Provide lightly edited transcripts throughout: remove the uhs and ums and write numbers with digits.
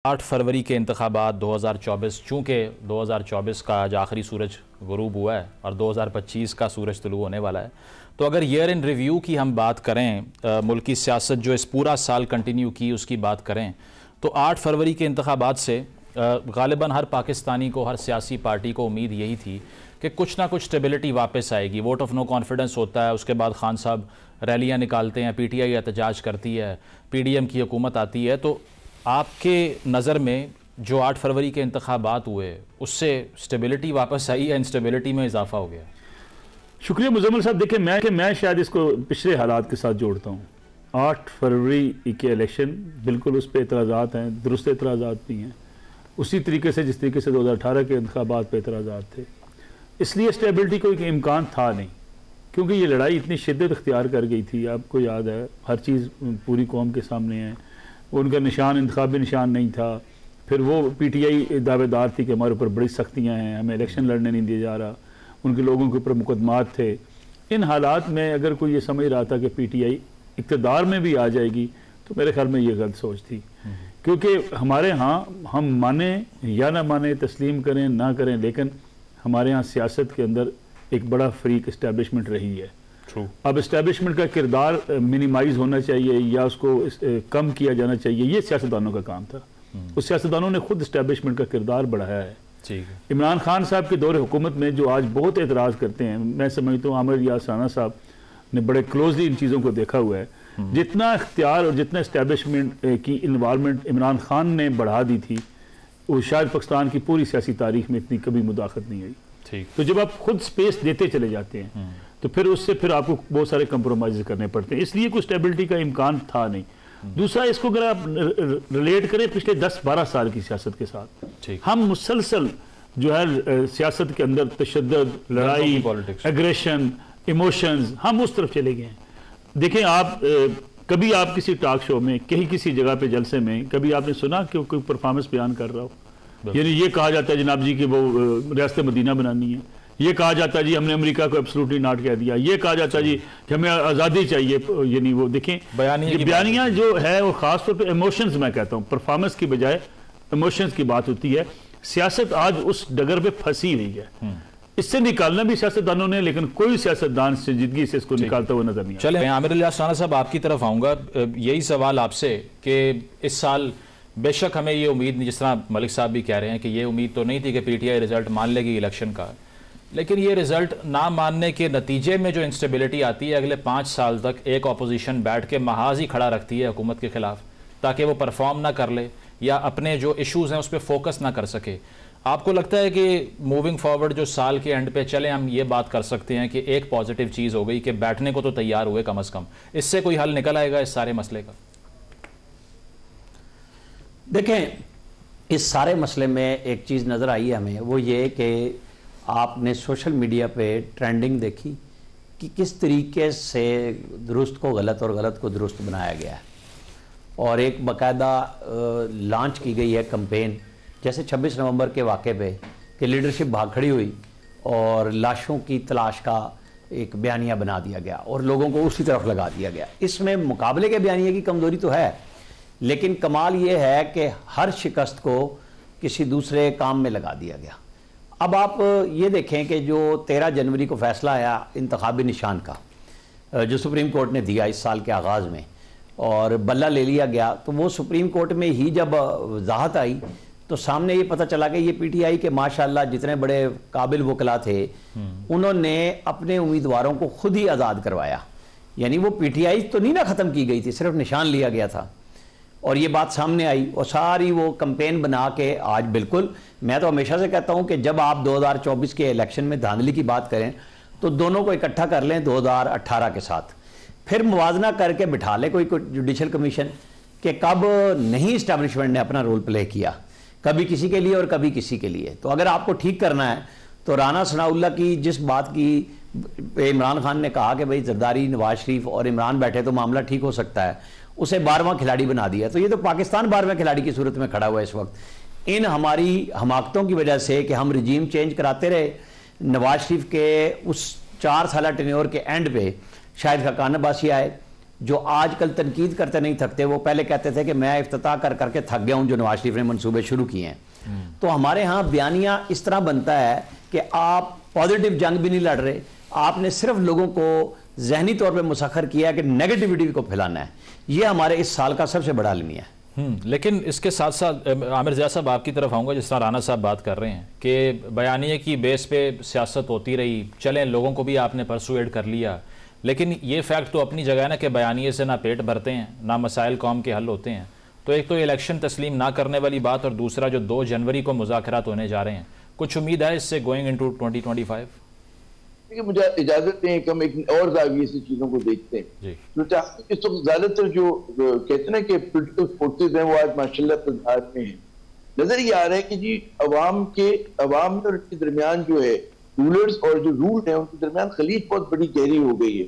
8 फरवरी के इंतखाबात 2024, चूँकि 2024 का आज आखिरी सूरज गुरूब हुआ है और 2025 का सूरज तुलू होने वाला है, तो अगर ईयर इन रिव्यू की हम बात करें, मुल्की सियासत जो इस पूरा साल कंटिन्यू की उसकी बात करें, तो 8 फरवरी के इंतखाबात से गालिबन हर पाकिस्तानी को, हर सियासी पार्टी को उम्मीद यही थी कि कुछ ना कुछ स्टेबिलिटी वापस आएगी। वोट ऑफ नो कॉन्फिडेंस होता है, उसके बाद खान साहब रैलियाँ निकालते हैं, PTI एहतजाज करती है, PDM की हुकूमत आती है। तो आपके नज़र में जो 8 फरवरी के इंतखाबात हुए उससे स्टेबिलिटी वापस आई या इंस्टेबिलिटी में इजाफा हो गया? शुक्रिया मुजम्मिल साहब। देखिए मैं शायद इसको पिछले हालात के साथ जोड़ता हूँ। 8 फरवरी के इलेक्शन बिल्कुल उस पर एतराज़ात हैं, दुरुस्त एतराज़ात भी हैं, उसी तरीके से जिस तरीके से 2018 के इंतखाबात पर एतराज़ात थे। इसलिए स्टेबिलिटी कोई इम्कान था नहीं, क्योंकि ये लड़ाई इतनी शिद्दत इख्तियार कर गई थी। आपको याद है, हर चीज़ पूरी कौम के सामने है। उनका निशान इंतखाबी निशान नहीं था। फिर वो PTI दावेदार थी कि हमारे ऊपर बड़ी सख्तियाँ हैं, हमें इलेक्शन लड़ने नहीं दिया जा रहा, उनके लोगों के ऊपर मुकदमात थे। इन हालात में अगर कोई ये समझ रहा था कि PTI इक़्तिदार में भी आ जाएगी, तो मेरे ख्याल में ये गलत सोच थी। क्योंकि हमारे यहाँ हम माने या ना माने, तस्लीम करें ना करें, लेकिन हमारे यहाँ सियासत के अंदर एक बड़ा फ्रीक इस्टेब्लिशमेंट रही है। अब इस्टेब्लिशमेंट का किरदार मिनिमाइज होना चाहिए या उसको कम किया जाना चाहिए, ये सियासतदानों का काम था। उस सियासतदानों ने खुद इस्टेब्लिशमेंट का किरदार बढ़ाया है। इमरान खान साहब के दौरे हुकूमत में जो आज बहुत एतराज़ करते हैं, मैं समझता हूँ आमिर रियाज राना साहब ने बड़े क्लोजली इन चीज़ों को देखा हुआ है। जितना इख्तियार और जितना इस्टेब्लिशमेंट की इन्वॉल्वमेंट इमरान खान ने बढ़ा दी थी, वो शायद पाकिस्तान की पूरी सियासी तारीख में इतनी कभी मुदाखलत नहीं हुई। तो जब आप खुद स्पेस देते चले जाते हैं तो फिर उससे आपको बहुत सारे कंप्रोमाइज करने पड़ते हैं। इसलिए कोई स्टेबिलिटी का इम्कान था नहीं। दूसरा, इसको अगर आप रिलेट करें पिछले 10-12 साल की सियासत के साथ, हम मुसलसल जो है सियासत के अंदर तशद्दुद, लड़ाई, एग्रेशन, इमोशंस, हम उस तरफ चले गए हैं। देखें आप, कभी आप किसी टॉक शो में, कहीं किसी जगह पे जलसे में, कभी आपने सुना कि कोई परफॉर्मेंस बयान कर रहा हो? यानी ये कहा जाता है जनाब जी कि वो रियासत मदीना बनानी है, ये कहा जाता है जी हमने अमेरिका को एब्सोल्युटली नॉट कह दिया, ये कहा जाता है जी कि हमें आज़ादी चाहिए। यानी वो देखें बयानियाँ जो है वो ख़ास तौर पे इमोशंस, मैं कहता हूँ परफॉर्मेंस की बजाय इमोशंस की बात होती है। सियासत आज उस डगर पे फंसी हुई है। इससे निकालना भी सियासतदानों ने, लेकिन कोई सियासतदान संजीदगी से इसको निकालता हुआ नजर नहीं आता। चले, मैं आमिर रियाज राना साहब आपकी तरफ आऊँगा। यही सवाल आपसे कि इस साल बेशक हमें ये उम्मीद नहीं, जिस तरह मलिक साहब भी कह रहे हैं कि ये उम्मीद तो नहीं थी कि PTI रिजल्ट मान लेगी इलेक्शन का, लेकिन ये रिजल्ट ना मानने के नतीजे में जो इंस्टेबिलिटी आती है, अगले 5 साल तक एक अपोजिशन बैठ के महाज ही खड़ा रखती है हुकूमत के खिलाफ, ताकि वो परफॉर्म ना कर ले या अपने जो इश्यूज़ हैं उस पर फोकस ना कर सके। आपको लगता है कि मूविंग फॉरवर्ड जो साल के एंड पे चले, हम ये बात कर सकते हैं कि एक पॉजिटिव चीज़ हो गई कि बैठने को तो तैयार हुए कम अज़ कम, इससे कोई हल निकल आएगा इस सारे मसले का? देखें, इस सारे मसले में एक चीज़ नज़र आई है हमें, वो ये कि आपने सोशल मीडिया पे ट्रेंडिंग देखी कि किस तरीके से दुरुस्त को गलत और गलत को दुरुस्त बनाया गया है, और एक बाकायदा लॉन्च की गई है कैंपेन, जैसे 26 नवंबर के वाक़े पे कि लीडरशिप भाग खड़ी हुई और लाशों की तलाश का एक बयानिया बना दिया गया और लोगों को उसी तरफ लगा दिया गया। इसमें मुकाबले के बयानिए की कमज़ोरी तो है, लेकिन कमाल ये है कि हर शिकस्त को किसी दूसरे काम में लगा दिया गया। अब आप ये देखें कि जो 13 जनवरी को फैसला आया इंतखाबी निशान का, जो सुप्रीम कोर्ट ने दिया इस साल के आगाज़ में, और बल्ला ले लिया गया, तो वो सुप्रीम कोर्ट में ही जब वजाहत आई तो सामने ये पता चला कि ये PTI के माशाल्लाह जितने बड़े काबिल वकला थे, उन्होंने अपने उम्मीदवारों को खुद ही आज़ाद करवाया। यानी वो PTI तो नहीं ना ख़त्म की गई थी, सिर्फ निशान लिया गया था, और ये बात सामने आई और सारी वो कैंपेन बना के आज बिल्कुल, मैं तो हमेशा से कहता हूँ कि जब आप 2024 के इलेक्शन में धांधली की बात करें तो दोनों को इकट्ठा कर लें 2018 के साथ, फिर मुवाजना करके बिठा लें कोई जुडिशल कमीशन कि कब नहीं इस्टेब्लिशमेंट ने अपना रोल प्ले किया, कभी किसी के लिए और कभी किसी के लिए। तो अगर आपको ठीक करना है तो राना सनाउल्लाह की जिस बात की इमरान खान ने कहा कि भाई जरदारी, नवाज शरीफ और इमरान बैठे तो मामला ठीक हो सकता है, उसे 12वां खिलाड़ी बना दिया। तो ये तो पाकिस्तान 12वें खिलाड़ी की सूरत में खड़ा हुआ है इस वक्त। इन हमारी हमाकतों की वजह से कि हम रिजीम चेंज कराते रहे, नवाज शरीफ के उस 4 साल टेन्योर के एंड पे शाहिद खाकान अब्बासी आए, जो आजकल तनकीद करते नहीं थकते, वो पहले कहते थे कि मैं इफ्तिताह कर करके थक गया हूं जो नवाज शरीफ ने मंसूबे शुरू किए हैं। तो हमारे यहाँ बयानिया इस तरह बनता है कि आप पॉजिटिव जंग भी नहीं लड़ रहे, आपने सिर्फ लोगों को जहनी तौर पे मुसखर किया है कि नेगेटिविटी को फैलाना है। ये हमारे इस साल का सबसे बड़ा अलमिया है। लेकिन इसके साथ साथ आमिर ज़िया साहब आपकी तरफ आऊँगा, जिस तरह राना साहब बात कर रहे हैं कि बयानिए की बेस पे सियासत होती रही, चलें लोगों को भी आपने परसुएड कर लिया, लेकिन ये फैक्ट तो अपनी जगह है ना कि बयानिए से ना पेट भरते हैं ना मसाइल कौम के हल होते हैं। तो एक तो इलेक्शन तस्लीम ना करने वाली बात, और दूसरा जो 2 जनवरी को मुज़ाकरात होने जा रहे हैं, कुछ उम्मीद है इससे गोइंग इनटू 2025? देखिए, मुझे इजाजत दें कि हम एक और जाविये से चीजों को देखते हैं। तो चाहते इस वक्त ज्यादातर जो कहते हैं ना कि पोलिटिकल फोर्सेज हैं वो आज माशाल्लाह तदाद में हैं। नजर ये आ रहा है कि जी अवाम और उनके दरमियान जो है रूलर्स और जो रूल है उनके दरमियान खलीज बहुत बड़ी गहरी हो गई है।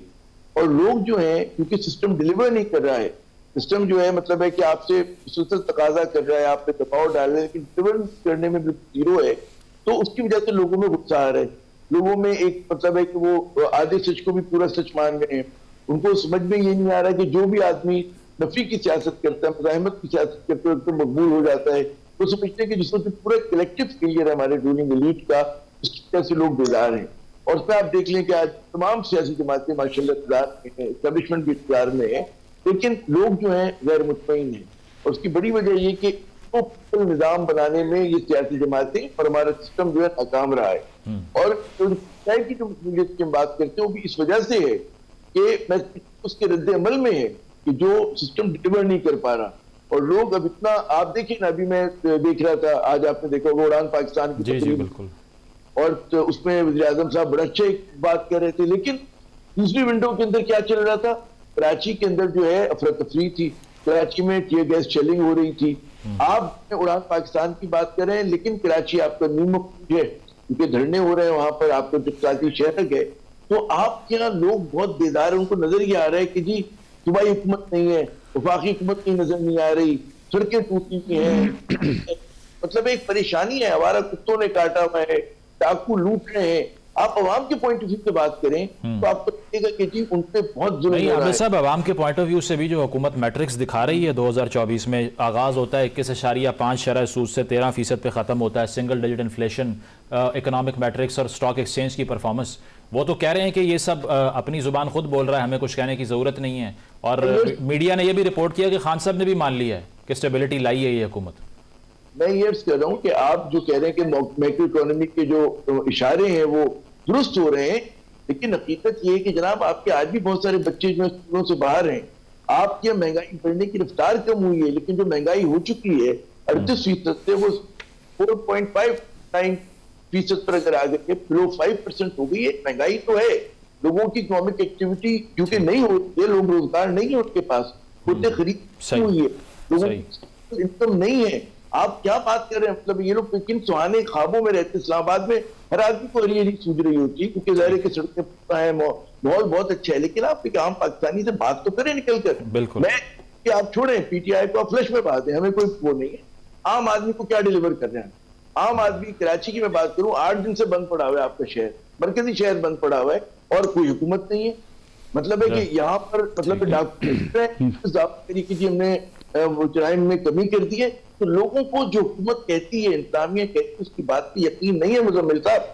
और लोग जो है क्योंकि सिस्टम डिलीवर नहीं कर रहा है, सिस्टम जो है मतलब है कि आपसे मुसलसल तकाजा कर रहा है, आप पे दबाव डाल रहा है, लेकिन डिलीवर करने में जीरो है, तो उसकी वजह से लोगों में गुस्सा आ रहा है। लोगों में एक मतलब है कि वो आधे सच को भी पूरा सच मान रहे हैं। उनको समझ में ये नहीं आ रहा कि जो भी आदमी नफी की सियासत करता है, मुजाहिमत की सियासत करता है, तो मकबूल हो जाता है। तो समझते हैं कि जिसमें पूरा कलेक्टिव फेलियर है हमारे रूलिंग एलीट का, उसकी वजह से लोग बेजार हैं। और उसमें आप देख लें कि आज तमाम सियासी जमातें माशाल्लाह इक़्तिदार में हैं, एस्टेब्लिशमेंट भी इक़्तिदार में है, लेकिन लोग जो हैं गैर मुतमईन हैं। और उसकी बड़ी वजह ये कि तो निजाम बनाने में ये सियासी जमातें और हमारा सिस्टम जो है नाकाम रहा है। और की जो मकबूलियत की हम बात करते हैं वो भी इस वजह से है कि मैं उसके रद्द अमल में है कि जो सिस्टम डिलीवर नहीं कर पा रहा। और लोग अब इतना, आप देखिए ना, अभी मैं देख रहा था, आज आपने देखा होगा उड़ान पाकिस्तान की जी बिल्कुल, और तो उसमें वज़ीर आज़म साहब बड़ा अच्छा एक बात कर रहे थे, लेकिन दूसरी विंडो के अंदर क्या चल रहा था? कराची के अंदर जो है अफरा तफरी थी, कराची में टीयर गैस शेलिंग हो रही थी। आप उड़ान पाकिस्तान की बात कर रहे हैं, लेकिन कराची आपका नीमक है क्योंकि धरने हो रहे हैं वहां पर, आपका जज्बाती शहर है। तो आपके यहाँ लोग बहुत बेदार है, उनको नजर ये आ रहा है कि जी सूबाई हुकूमत नहीं है, वफाकी हुकूमत की नजर नहीं आ रही, सड़कें टूटी हुई हैं, मतलब एक परेशानी है, हमारा कुत्तों ने काटा हुआ है, डाकू लूट रहे हैं। आप अवाम के पॉइंट ऑफ व्यू से बात करें तो आपको लगेगा कि जी उन पे बहुत जुल्म हो रहा है। साहब, अवाम के पॉइंट ऑफ व्यू से भी जो हुकूमत मैट्रिक्स दिखा रही है 2024 में, आगाज होता है 21.5 शरह सूद से 13% पे खत्म होता है, single digit inflation, economic matrix और स्टॉक एक्सचेंज की परफॉर्मेंस, वो तो कह रहे हैं कि ये सब अपनी जुबान खुद बोल रहा है, हमें कुछ कहने की जरूरत नहीं है। और मीडिया ने यह भी रिपोर्ट किया कि खान साहब ने भी मान लिया है कि स्टेबिलिटी लाई है ये हुकूमत। मैं ये कह रहा हूँ कि आप जो कह रहे हैं कि मैक्रो इकोनॉमी के जो इशारे हैं वो दुरुस्त हो रहे हैं, लेकिन हकीकत ये है कि जनाब आपके आज भी बहुत सारे बच्चे जो स्कूलों से बाहर हैं। आपकी महंगाई बढ़ने की रफ्तार कम हुई है, लेकिन जो महंगाई हो चुकी है 38% से वो 4.59% पर अगर आ गई, बिलो 5% हो गई है। महंगाई तो है, लोगों की इकोनॉमिक एक्टिविटी क्योंकि नहीं होती है, लोग रोजगार नहीं है उनके पास, खुद खरीद हुई है, लोगों की इनकम नहीं है। आप क्या बात कर रहे हैं? मतलब ये लोग किन सुहाने ख्वाबों में रहते। इस्लामाबाद में हर आदमी को हरी सूझ रही होती है क्योंकि ज़ाहिर है कि सड़कें पता है, माहौल बहुत अच्छा है, लेकिन आप एक आम पाकिस्तानी से बात तो करें निकल कर। बिल्कुल, मैं कि आप छोड़ें पीटीआई को, आप फ्लश में बात है, हमें कोई वो नहीं है। आम आदमी को क्या डिलीवर कर रहे हैं? आम आदमी, कराची की मैं बात करूं, 8 दिन से बंद पड़ा हुआ है आपका शहर, मरकजी शहर बंद पड़ा हुआ है और कोई हुकूमत नहीं है। मतलब है कि यहाँ पर मतलब डॉक्टर की हमने जराइम में कमी कर दी है। तो लोगों को जो हुकूमत कहती है, इंतजामिया कहती है, उसकी बात की यकीन नहीं है मुजम्मिल साहब।